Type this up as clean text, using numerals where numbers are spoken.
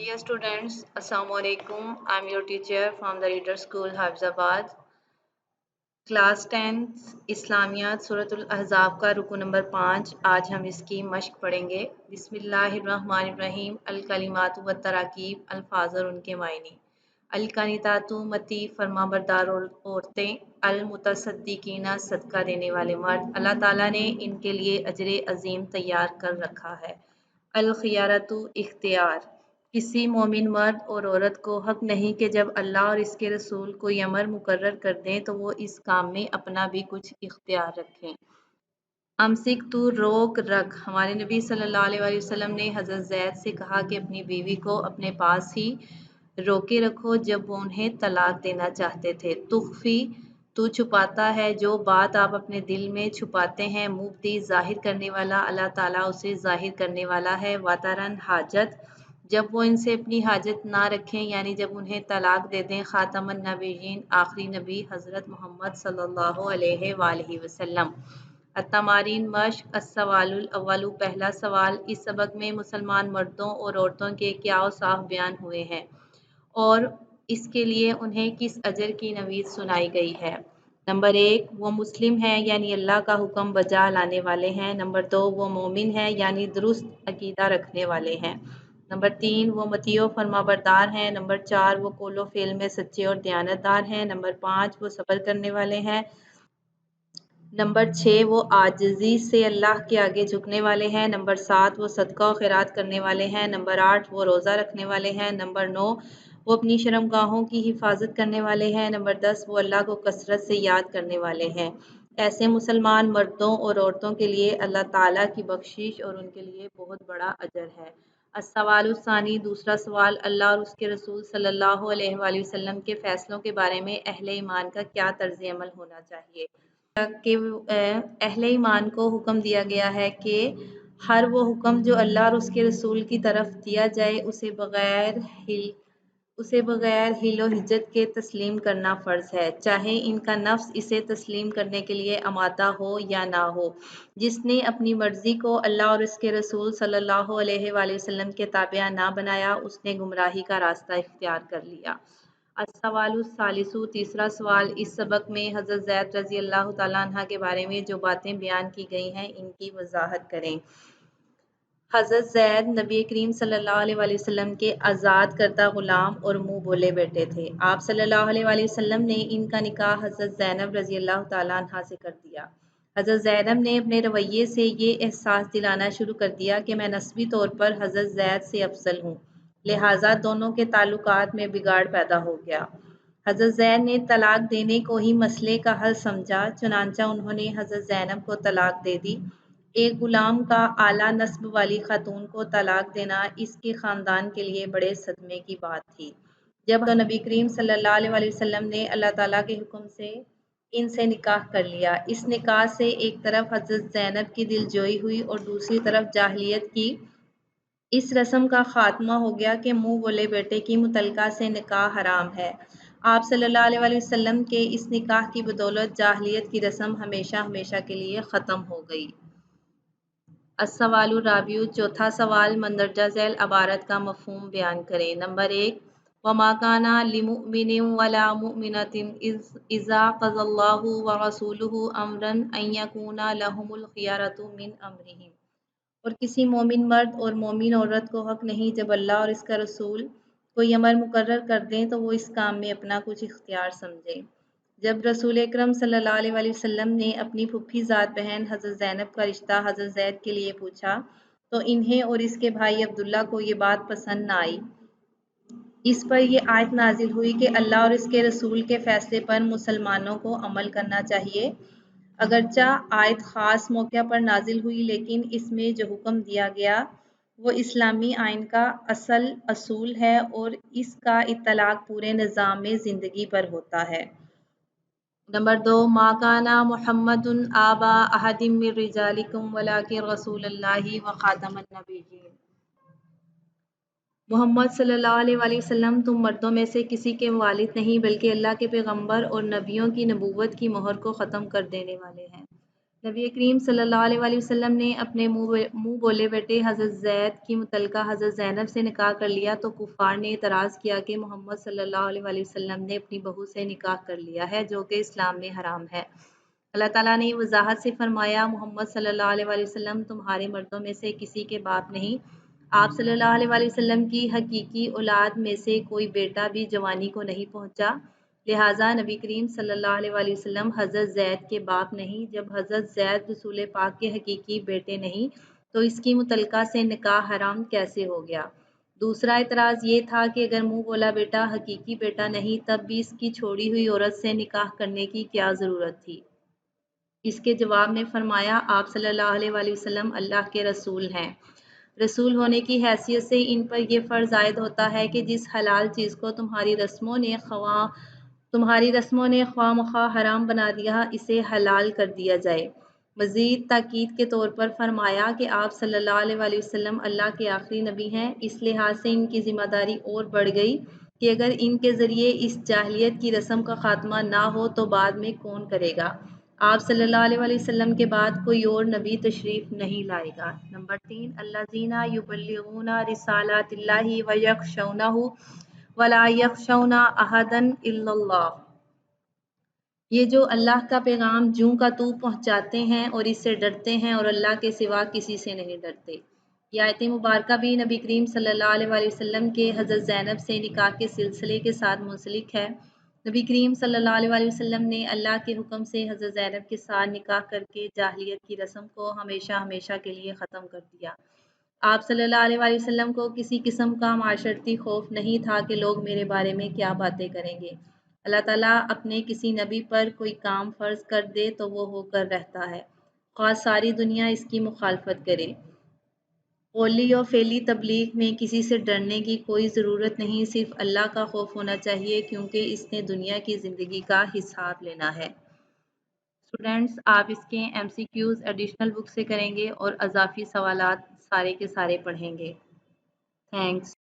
Dear students, Assalamu alaikum. I'm your teacher from the Reader School, Hyderabad. Class 10 इस्लामियात सूरतुल अहज़ाब का रुकू number 5। आज हम इसकी मश्क पढ़ेंगे। बिस्मिल्लाहिर्रहमानिर्रहीम। अल कलिमातु व तराकीब, अल्फाज और उनके मायने। अल कानितातु मती फरमा बरदार औरतें, अल मुतसद्दिकीना सदका देने वाले मर्द। अल्लाह ताला ने इनके लिए अजर अजीम तैयार कर रखा है। अल खियारतु इख्तियार, किसी मोमिन मर्द और औरत को हक नहीं कि जब अल्लाह और इसके रसूल कोई अमर मुकर्रर कर दें तो वो इस काम में अपना भी कुछ इख्तियार रखें। अमसिक तू रोक रख, हमारे नबी सल्लल्लाहु अलैहि वसल्लम ने हज़रत ज़ैद से कहा कि अपनी बीवी को अपने पास ही रोके रखो जब वो उन्हें तलाक देना चाहते थे। तुख्फी, तू छुपाता है जो बात आप अपने दिल में छुपाते हैं। मुब्दी, जाहिर करने वाला, अल्लाह ताला उसे जाहिर करने वाला है। वातारन, हाजत, जब वो इनसे अपनी हाजत ना रखें यानी जब उन्हें तलाक दे दें। ख़ातमुन नबीयीन, आखिरी नबी हज़रत मोहम्मद सल्लल्लाहु अलैहि वसल्लम। अत्तमारीन मश्क। अस्सवालुल अव्वलु, पहला सवाल। इस सबक में मुसलमान मर्दों और औरतों के क्या औसाफ बयान हुए हैं और इसके लिए उन्हें किस अजर की नवीद सुनाई गई है। नंबर 1, वो मुस्लिम हैं यानी अल्लाह का हुक्म बजा लाने वाले हैं। नंबर 2, वो मोमिन हैं यानी दुरुस्त अकीदा रखने वाले हैं। नंबर 3, वो मतीओ फरमाबरदार हैं। नंबर 4, वो कौलो फेल में सच्चे और दयानतदार हैं। नंबर 5, वो सब्र करने वाले हैं। नंबर 6, वो आजिज़ी से अल्लाह के आगे झुकने वाले हैं। नंबर 7, वो सदका और खैरात करने वाले हैं। नंबर 8, वो रोज़ा रखने वाले हैं। नंबर 9, वो अपनी शर्मगाहों की हिफाजत करने वाले हैं। नंबर 10, वो अल्लाह को कसरत से याद करने वाले हैं। ऐसे मुसलमान मर्दों और औरतों के लिए अल्लाह ताला की बख्शिश और उनके लिए बहुत बड़ा अजर है। अस्सवालुस्सानी, दूसरा सवाल। अल्लाह और उसके रसूल सल्लल्लाहु अलैहि वसल्लम के फ़ैसलों के बारे में अहले ईमान का क्या तर्ज़ अमल होना चाहिए। कि अहले ईमान को हुक्म दिया गया है कि हर वो हुक्म जो अल्लाह और उसके रसूल की तरफ दिया जाए उसे बगैर हिल और हिज्जत के तस्लीम करना फ़र्ज़ है, चाहे इनका नफ्स इसे तस्लीम करने के लिए आमादा हो या ना हो। जिसने अपनी मर्ज़ी को अल्लाह और उसके रसूल सल्लल्लाहु अलैहि वसल्लम के ताबिया ना बनाया उसने गुमराही का रास्ता इख्तियार कर लिया। अस्सवालुस्सालिसु, तीसरा सवाल। इस सबक में हज़रत ज़ैद रज़ी अल्लाह तआला अन्हा के बारे में जो बातें बयान की गई हैं इनकी वज़ाहत करें। हज़रत ज़ैद नबी करीम सल्लल्लाहु अलैहि वसल्लम के आज़ाद करदा ग़ुलाम और मुँह बोले बेटे थे। आप सल्लल्लाहु अलैहि वसल्लम ने इनका निकाह हज़रत ज़ैनब रज़ी अल्लाह तआला अन्हा से कर दिया। हज़रत ज़ैनब ने अपने रवैये से ये एहसास दिलाना शुरू कर दिया कि मैं नस्बी तौर पर हज़रत ज़ैद से अफज़ल हूँ, लिहाजा दोनों के ताल्लुकात में बिगाड़ पैदा हो गया। हज़रत ज़ैद ने तलाक देने को ही मसले का हल समझा, चुनांचा उन्होंने हज़रत ज़ैनब को तलाक दे दी। एक गुलाम का आला नस्ब वाली खातून को तलाक देना इसके ख़ानदान के लिए बड़े सदमे की बात थी। जब तो नबी करीम सल्लल्लाहु अलैहि वसल्लम ने अल्लाह ताला के हुक्म से इनसे निकाह कर लिया। इस निकाह से एक तरफ हज़रत ज़ैनब की दिलजोई हुई और दूसरी तरफ जाहिलियत की इस रस्म का खात्मा हो गया कि मुँह बोले बेटे की मुतलका से निकाह हराम है। आप सल्लल्लाहु अलैहि वसल्लम के इस निकाह की बदौलत जाहिलियत की रस्म हमेशा हमेशा के लिए ख़त्म हो गई। अस्सवालु राबिउ, चौथा सवाल। मंदरजा झैल अबारत का मफ़हूम बयान करें। नंबर 1, वमा काना लिमुमिनिन वला मुमिनतिन इज़ा क़ज़ल्लाहु व रसूलुहु अम्रन अन यकूना लहुमुल खियरतु मिन अम्रिहिम। और किसी मोमिन मर्द और मोमिन औरत को हक नहीं जब अल्लाह और इसका रसूल कोई अमर मुकर्रर कर दें तो वो इस काम में अपना कुछ इख्तियार समझें। जब रसूल अकरम सल्लल्लाहु अलैहि वसल्लम ने अपनी फूफी ज़ात बहन हज़रत ज़ैनब का रिश्ता हज़रत ज़ैद के लिए पूछा तो इन्हें और इसके भाई अब्दुल्ला को ये बात पसंद न आई। इस पर यह आयत नाजिल हुई कि अल्लाह और इसके रसूल के फ़ैसले पर मुसलमानों को अमल करना चाहिए। अगरचा आयत ख़ास मौक़े पर नाजिल हुई लेकिन इसमें जो हुक्म दिया गया वो इस्लामी आइन का असूल है और इसका इत्तलाक़ पूरे निज़ाम ज़िंदगी पर होता है। नंबर 2, मा काना मुहम्मदुन आबा अहदिम मिर रिजालिकुम वलाकिन रसूलुल्लाहि व ख़ातमुन नबिय्यीन। मोहम्मद सल्लल्लाहु अलैहि वसल्लम तुम मर्दों में से किसी के वालिद नहीं बल्कि अल्लाह के पैगंबर और नबियों की नबूवत की मोहर को ख़त्म कर देने वाले हैं। نبی کریم صلی اللہ علیہ وسلم نے اپنے منہ بولے بیٹے حضرت زید کی متعلقہ حضرت زینب سے نکاح کر لیا تو کفار نے اعتراض کیا کہ محمد صلی اللہ علیہ وسلم نے اپنی بہو سے نکاح کر لیا ہے جو کہ اسلام میں حرام ہے۔ اللہ تعالیٰ نے وضاحت سے فرمایا محمد صلی اللہ علیہ وسلم تمہارے مردوں میں سے کسی کے باپ نہیں، آپ صلی اللہ علیہ وسلم کی حقیقی اولاد میں سے کوئی بیٹا بھی جوانی کو نہیں پہنچا، لہٰذا نبی کریم صلی اللہ علیہ وسلم حضرت زید کے باپ نہیں۔ جب حضرت زید رسول پاک کے حقیقی بیٹے نہیں تو اس کی متعلقہ سے نکاح حرام کیسے ہو گیا؟ دوسرا اعتراض یہ تھا کہ اگر منہ بولا بیٹا حقیقی بیٹا نہیں تب بھی اس کی چھوڑی ہوئی عورت سے نکاح کرنے کی کیا ضرورت تھی؟ اس کے جواب میں فرمایا آپ صلی اللہ علیہ وسلم اللہ کے رسول ہیں، رسول ہونے کی حیثیت سے ان پر یہ فرض عائد ہوتا ہے کہ جس حلال چیز کو تمہاری رسموں نے خواہ مخواہ حرام بنا دیا اسے حلال کر دیا جائے۔ مزید تاکید کے طور پر فرمایا کہ آپ صلی اللہ علیہ وسلم اللہ کے آخری نبی ہیں، اس لحاظ سے ان کی ذمہ داری اور بڑھ گئی کہ اگر ان کے ذریعے اس جاہلیت کی رسم کا خاتمہ نہ ہو تو بعد میں کون کرے گا؟ آپ صلی اللہ علیہ وسلم کے بعد کوئی اور نبی تشریف نہیں لائے گا۔ نمبر 3 الذین یبلغون رسالات اللہ ویخشونہ ولا یخشون احدا الا اللہ، یہ جو اللہ کا پیغام جوں کا تو پہنچاتے ہیں اور اس سے ڈرتے ہیں اور اللہ کے سوا کسی سے نہیں ڈرتے۔ یہ آیت مبارکہ بھی نبی کریم صلی اللہ علیہ وسلم کے حضرت زینب سے نکاح کے سلسلے کے ساتھ منسلک ہے۔ نبی کریم صلی اللہ علیہ وسلم نے اللہ کے حکم سے حضرت زینب کے ساتھ نکاح کر کے جاہلیت کی رسم کو ہمیشہ ہمیشہ کے لیے ختم کر دیا۔ آپ صلی اللہ علیہ وسلم کو کسی قسم کا معاشرتی خوف نہیں تھا کہ لوگ میرے بارے میں کیا باتیں کریں گے۔ اللہ تعالیٰ اپنے کسی نبی پر کوئی کام فرض کر دے تو وہ ہو کر رہتا ہے، خواہ ساری دنیا اس کی مخالفت کرے۔ قولی و فعلی تبلیغ میں کسی سے ڈرنے کی کوئی ضرورت نہیں، صرف اللہ کا خوف ہونا چاہیے کیونکہ اس نے دنیا کی زندگی کا حساب لینا ہے۔ اسٹوڈینٹس آپ اس کے ایم سی کیوز ایڈیشنل بک سے کریں گے اور اضافی سوالات سارے کے سارے پڑھیں گے۔ تھینکس۔